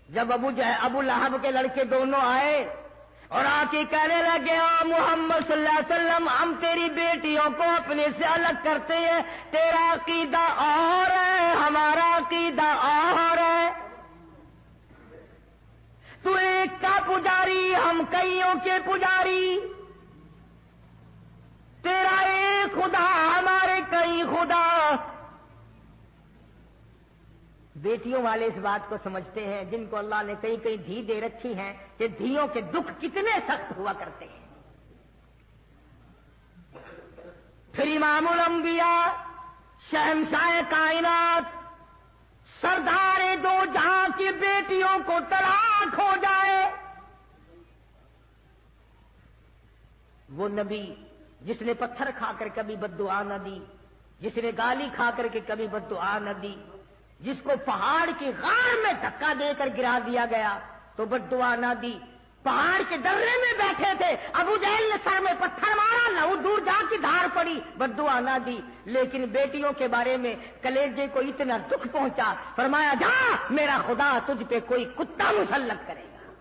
جب ابو لہب کے لڑکے دونوں آئے اور آ کے کہنے لگے محمد صلی اللہ علیہ وسلم ہم تیری بیٹیوں کو اپنے سے الگ کرتے ہیں، تیرا عقیدہ اور ہے ہمارا عقیدہ اور ہے، تو ایک کا پجاری ہم کئیوں کے پجاری، تیرا ایک خدا ہمارے کئی خدا۔ بیٹیوں والے اس بات کو سمجھتے ہیں جن کو اللہ نے کئی کئی دھی دے رکھی ہیں کہ دھیوں کے دکھ کتنے سخت ہوا کرتے ہیں۔ پھر امام الانبیاء، شہنشاہ کائنات، سردار دو جہاں کی بیٹیوں کو طلاق ہو جائے، وہ نبی جس نے پتھر کھا کر کبھی بد دعا نہ دی، جس نے گالی کھا کر کے کبھی بد دعا نہ دی، جس کو پہاڑ کی غار میں دھکا دے کر گرا دیا گیا تو بد دعا نہ دی، پہاڑ کے درے میں بیٹھے تھے، ابو جہل نے سر میں پتھر مارا، لہو دور جا کی دھار پڑی، بد دعا نہ دی، لیکن بیٹیوں کے بارے میں کلیجے کو اتنا دکھ پہنچا، فرمایا جا میرا خدا تجھ پہ کوئی کتا مسلط کرے گا۔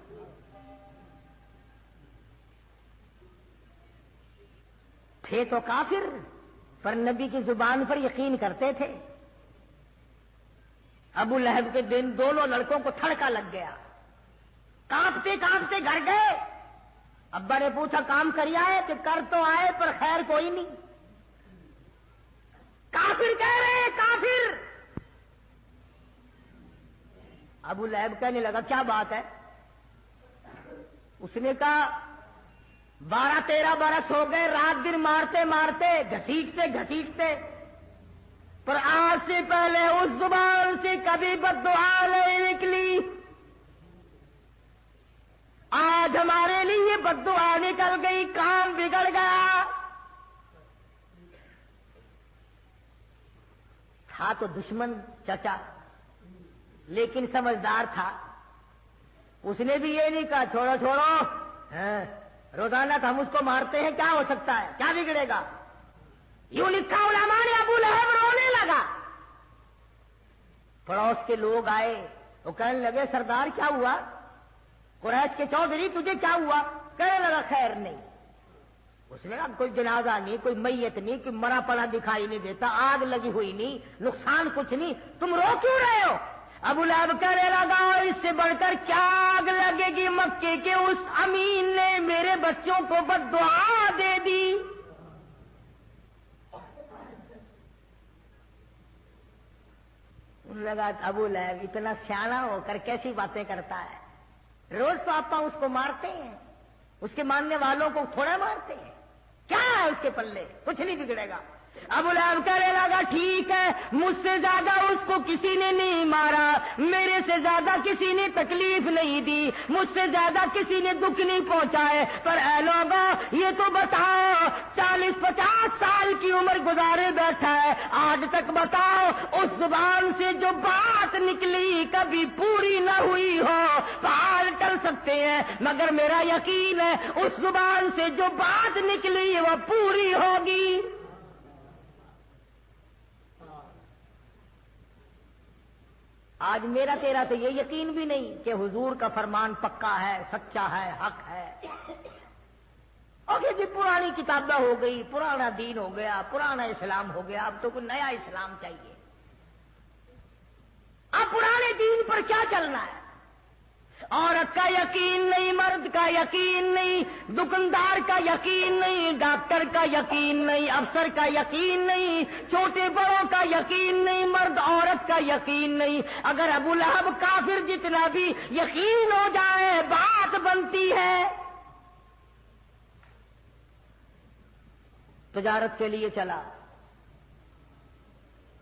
تھے تو کافر پر نبی کی زبان پر یقین کرتے تھے۔ ابو لہب کے دن دونوں لڑکوں کو تھڑکا لگ گیا، کانپتے کانپتے گھر گئے، ابا نے پوچھا کام کر آئے کہ کر تو آئے پر خیر کوئی نہیں، کافر کہہ رہے کافر۔ ابو لہب کہنے لگا کیا بات ہے؟ اس نے کہا 12-13 برس ہو گئے رات دن مارتے مارتے گھسیٹتے گھسیٹتے، پر آج سے پہلے اس زبان سے کبھی بد دعا نہیں نکلی، آج ہمارے لیے بد دعا نکل گئی، کام بگڑ گیا۔ تھا تو دشمن چچا لیکن سمجھدار تھا، اس نے بھی یہ نہیں کہا چھوڑو چھوڑو، روزانہ تو ہم اس کو مارتے ہیں، کیا ہو سکتا ہے، کیا بگڑے گا۔ یوں لکھا علماء نے ابو لہب رونے لگا۔ پڑوس کے لوگ آئے وہ کہنے لگے سردار کیا ہوا، قریش کے چودھری تجھے کیا ہوا؟ کہنے لگا خیر نہیں۔ اس نے کہا کوئی جنازہ نہیں، کوئی میت نہیں، کوئی مرا پڑا دکھائی نہیں دیتا، آگ لگی ہوئی نہیں، نقصان کچھ نہیں، تم رو کیوں رہے ہو؟ ابو لہب کہنے لگا اس سے بڑھ کر کیا آگ لگے گی مکے کے اس امین نے میرے بچوں کو بد دعا دے دی۔ لگا ابو لہب اتنا سیانا ہو کر کیسی باتیں کرتا ہے، روز تو آپ اس کو مارتے ہیں، اس کے ماننے والوں کو تھوڑا مارتے ہیں، کیا ہے اس کے پلے، کچھ نہیں بگڑے گا۔ ابو لہب کہنے لگا ٹھیک ہے مجھ سے زیادہ اس کو کسی نے نہیں مارا، میرے سے زیادہ کسی نے تکلیف نہیں دی، مجھ سے زیادہ کسی نے دکھ نہیں پہنچائے، پر اے لوگوں یہ تو بتاؤ 40-50 سال کی عمر گزارے بیٹھا ہے، آج تک بتاؤ اس زبان سے جو بات نکلی کبھی پوری نہ ہوئی ہو۔ پہاڑ ٹل سکتے ہیں مگر میرا یقین ہے اس زبان سے جو بات نکلی وہ پوری ہوگی۔ آج میرا تیرا تو یہ یقین بھی نہیں کہ حضور کا فرمان پکا ہے، سچا ہے، حق ہے۔ اور یہ پرانی کتابیں ہو گئی، پرانا دین ہو گیا، پرانا اسلام ہو گیا، اب تو کوئی نیا اسلام چاہیے۔ اب پرانے دین پر کیا چلنا ہے؟ عورت کا یقین نہیں، مرد کا یقین نہیں، دکاندار کا یقین نہیں، ڈاکٹر کا یقین نہیں، افسر کا یقین نہیں، چھوٹے بڑوں کا یقین نہیں، مرد عورت کا یقین نہیں۔ اگر ابو لہب کافر جتنا بھی یقین ہو جائے بات بنتی ہے۔ تجارت کے لیے چلا،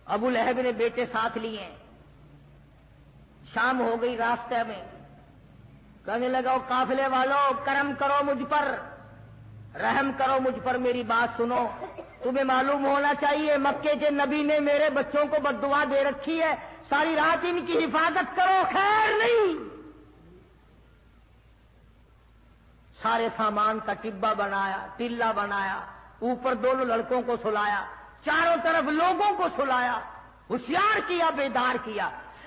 ابو لہب نے بیٹے ساتھ لیے، شام ہو گئی، راستے میں کہنے لگا قافلے والوں کرم کرو مجھ پر، رحم کرو مجھ پر، میری بات سنو، تمہیں معلوم ہونا چاہیے مکے کے نبی نے میرے بچوں کو بد دعا دے رکھی ہے، ساری رات ان کی حفاظت کرو، خیر نہیں۔ سارے سامان کا ٹبا بنایا، ٹلا بنایا، اوپر دونوں لڑکوں کو سلایا، چاروں طرف لوگوں کو سلایا، ہوشیار کیا، بیدار کیا۔